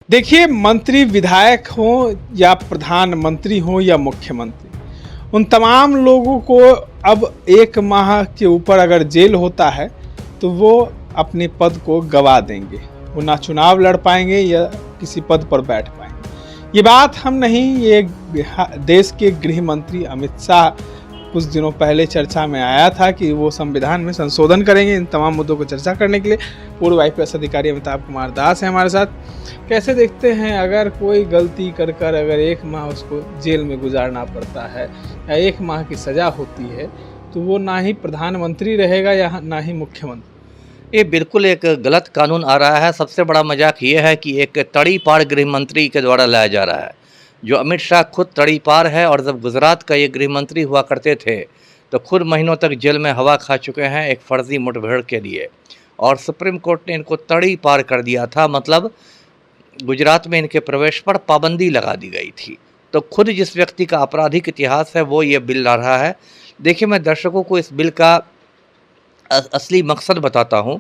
देखिए, मंत्री विधायक हों या प्रधानमंत्री हों या मुख्यमंत्री, उन तमाम लोगों को अब 1 माह के ऊपर अगर जेल होता है तो वो अपने पद को गंवा देंगे। वो ना चुनाव लड़ पाएंगे या किसी पद पर बैठ पाएंगे। ये बात हम नहीं, ये देश के गृह मंत्री अमित शाह कुछ दिनों पहले चर्चा में आया था कि वो संविधान में संशोधन करेंगे। इन तमाम मुद्दों को चर्चा करने के लिए पूर्व IPS अधिकारी अमिताभ कुमार दास हैं हमारे साथ। कैसे देखते हैं, अगर कोई गलती कर अगर 1 माह उसको जेल में गुजारना पड़ता है या 1 माह की सज़ा होती है तो वो ना ही प्रधानमंत्री रहेगा या ना ही मुख्यमंत्री। ये बिल्कुल एक गलत कानून आ रहा है। सबसे बड़ा मजाक ये है कि एक तड़ीपार गृह मंत्री के द्वारा लाया जा रहा है। जो अमित शाह खुद तड़ीपार है और जब गुजरात का ये गृह मंत्री हुआ करते थे तो खुद महीनों तक जेल में हवा खा चुके हैं एक फर्जी मुठभेड़ के लिए, और सुप्रीम कोर्ट ने इनको तड़ीपार कर दिया था। मतलब गुजरात में इनके प्रवेश पर पाबंदी लगा दी गई थी। तो खुद जिस व्यक्ति का आपराधिक इतिहास है वो ये बिल ला रहा है। देखिए, मैं दर्शकों को इस बिल का असली मकसद बताता हूँ।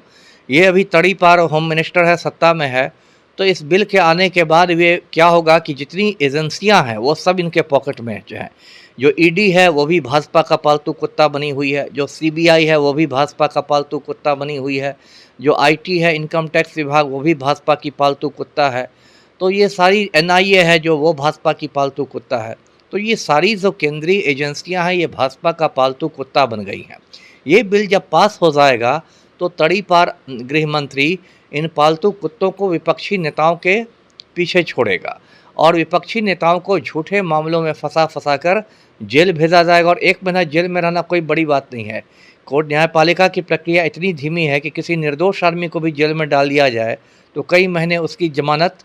ये अभी तड़ीपार होम मिनिस्टर है, सत्ता में है। तो इस बिल के आने के बाद ये क्या होगा कि जितनी एजेंसियां हैं वो सब इनके पॉकेट में जो है। जो ईडी है वो भी भाजपा का पालतू कुत्ता बनी हुई है, जो CBI है वो भी भाजपा का पालतू कुत्ता बनी हुई है, जो IT है इनकम टैक्स विभाग वो भी भाजपा की पालतू कुत्ता है। तो ये सारी NIA है जो वो भाजपा की पालतू कुत्ता है। तो ये सारी जो केंद्रीय एजेंसियां हैं ये भाजपा का पालतू कुत्ता बन गई हैं। ये बिल जब पास हो जाएगा तो तड़ीपार गृह मंत्री इन पालतू कुत्तों को विपक्षी नेताओं के पीछे छोड़ेगा और विपक्षी नेताओं को झूठे मामलों में फंसा कर जेल भेजा जाएगा। और 1 महीना जेल में रहना कोई बड़ी बात नहीं है। कोर्ट न्यायपालिका की प्रक्रिया इतनी धीमी है कि किसी निर्दोष आदमी को भी जेल में डाल दिया जाए तो कई महीने उसकी जमानत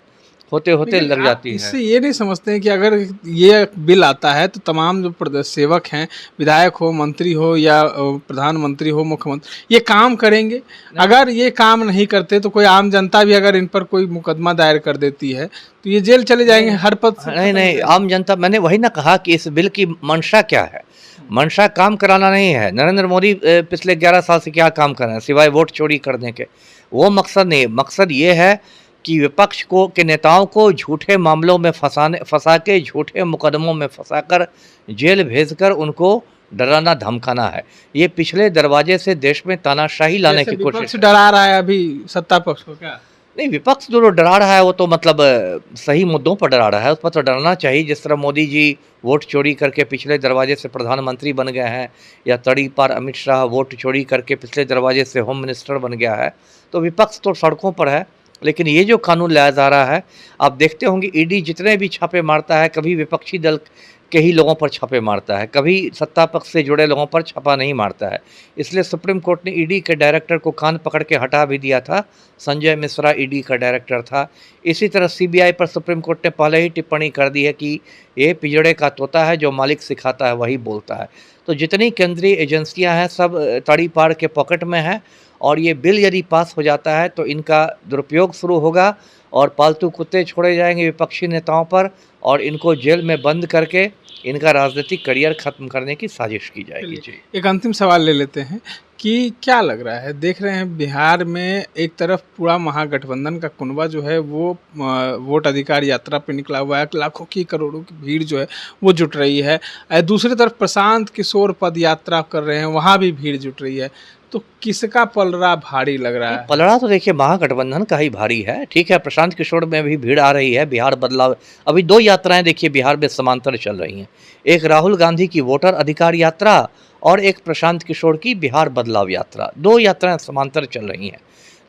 होते होते लग जाती है। इससे ये नहीं समझते हैं कि अगर ये बिल आता है तो तमाम जो सेवक हैं, विधायक हो, मंत्री हो या प्रधानमंत्री हो, मुख्यमंत्री, ये काम करेंगे। अगर ये काम नहीं करते तो कोई आम जनता भी अगर इन पर कोई मुकदमा दायर कर देती है तो ये जेल चले जाएंगे हर पद से। नहीं, आम जनता, मैंने वही ना कहा कि इस बिल की मंशा क्या है। मंशा काम कराना नहीं है। नरेंद्र मोदी पिछले 11 साल से क्या काम कर रहे हैं सिवाय वोट चोरी करने के। वो मकसद नहीं। मकसद ये है कि विपक्ष को के नेताओं को झूठे मामलों में फंसा के झूठे मुकदमों में फंसाकर जेल भेजकर उनको डराना धमकाना है। ये पिछले दरवाजे से देश में तानाशाही लाने की कोशिश डरा रहा है अभी सत्ता पक्ष को। क्या नहीं, विपक्ष जो डरा रहा है वो तो मतलब सही मुद्दों पर डरा रहा है, उस पर तो डरना चाहिए। जिस तरह मोदी जी वोट चोरी करके पिछले दरवाजे से प्रधानमंत्री बन गए हैं, या तड़ीपार अमित शाह वोट चोरी करके पिछले दरवाजे से होम मिनिस्टर बन गया है, तो विपक्ष तो सड़कों पर है। लेकिन ये जो कानून लाया जा रहा है, आप देखते होंगे ईडी जितने भी छापे मारता है कभी विपक्षी दल के ही लोगों पर छापे मारता है, कभी सत्ता पक्ष से जुड़े लोगों पर छापा नहीं मारता है। इसलिए सुप्रीम कोर्ट ने ईडी के डायरेक्टर को कान पकड़ के हटा भी दिया था। संजय मिश्रा ईडी का डायरेक्टर था। इसी तरह CBI पर सुप्रीम कोर्ट ने पहले ही टिप्पणी कर दी है कि ये पिंजड़े का तोता है, जो मालिक सिखाता है वही बोलता है। तो जितनी केंद्रीय एजेंसियाँ हैं सब तड़ीपार के पॉकेट में है, और ये बिल यदि पास हो जाता है तो इनका दुरुपयोग शुरू होगा और पालतू कुत्ते छोड़े जाएंगे विपक्षी नेताओं पर, और इनको जेल में बंद करके इनका राजनीतिक करियर खत्म करने की साजिश की जाएगी। जी, एक अंतिम सवाल ले लेते हैं कि क्या लग रहा है, देख रहे हैं बिहार में एक तरफ पूरा महागठबंधन का कुनबा जो है वो वोट अधिकार यात्रा पे निकला हुआ है, लाखों की करोड़ों की भीड़ जो है वो जुट रही है। दूसरी तरफ प्रशांत किशोर पद यात्रा कर रहे हैं, वहाँ भी भीड़ जुट रही है। तो किसका पलड़ा भारी लग रहा है? पलड़ा तो देखिए महागठबंधन का ही भारी है। ठीक है, प्रशांत किशोर में भी भीड़ आ रही है। बिहार बदलाव, अभी 2 यात्राएं देखिए बिहार में समांतर चल रही हैं। एक राहुल गांधी की वोटर अधिकार यात्रा और एक प्रशांत किशोर की बिहार बदलाव यात्रा। 2 यात्राएं समांतर चल रही हैं।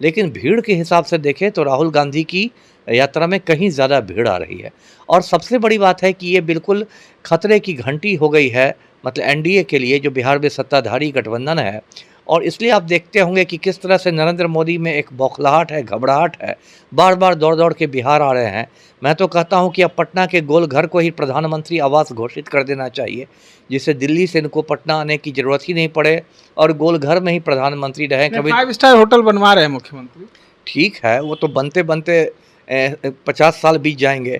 लेकिन भीड़ के हिसाब से देखें तो राहुल गांधी की यात्रा में कहीं ज़्यादा भीड़ आ रही है। और सबसे बड़ी बात है कि ये बिल्कुल खतरे की घंटी हो गई है, मतलब NDA के लिए, जो बिहार में सत्ताधारी गठबंधन है। और इसलिए आप देखते होंगे कि किस तरह से नरेंद्र मोदी में एक बौखलाहट है, घबराहट है। बार बार दौड़ के बिहार आ रहे हैं। मैं तो कहता हूं कि अब पटना के गोलघर को ही प्रधानमंत्री आवास घोषित कर देना चाहिए, जिससे दिल्ली से इनको पटना आने की ज़रूरत ही नहीं पड़े और गोलघर में ही प्रधानमंत्री रहें। कभी 5 स्टार होटल बनवा रहे हैं मुख्यमंत्री। ठीक है, वो तो बनते बनते 50 साल बीत जाएंगे।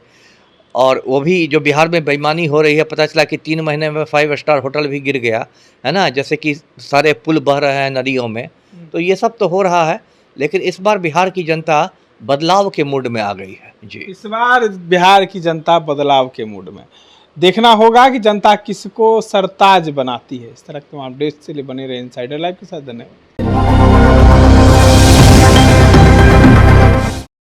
और वो भी जो बिहार में बेईमानी हो रही है, पता चला कि 3 महीने में 5 स्टार होटल भी गिर गया है ना, जैसे कि सारे पुल बह रहे हैं नदियों में। तो ये सब तो हो रहा है। लेकिन इस बार बिहार की जनता बदलाव के मूड में आ गई है। जी, इस बार बिहार की जनता बदलाव के मूड में, देखना होगा कि जनता किसको सरताज बनाती है। इस तरह के तमाम अपडेट्स के लिए बने रहे इनसाइडर लाइव के साथ। धन्यवाद।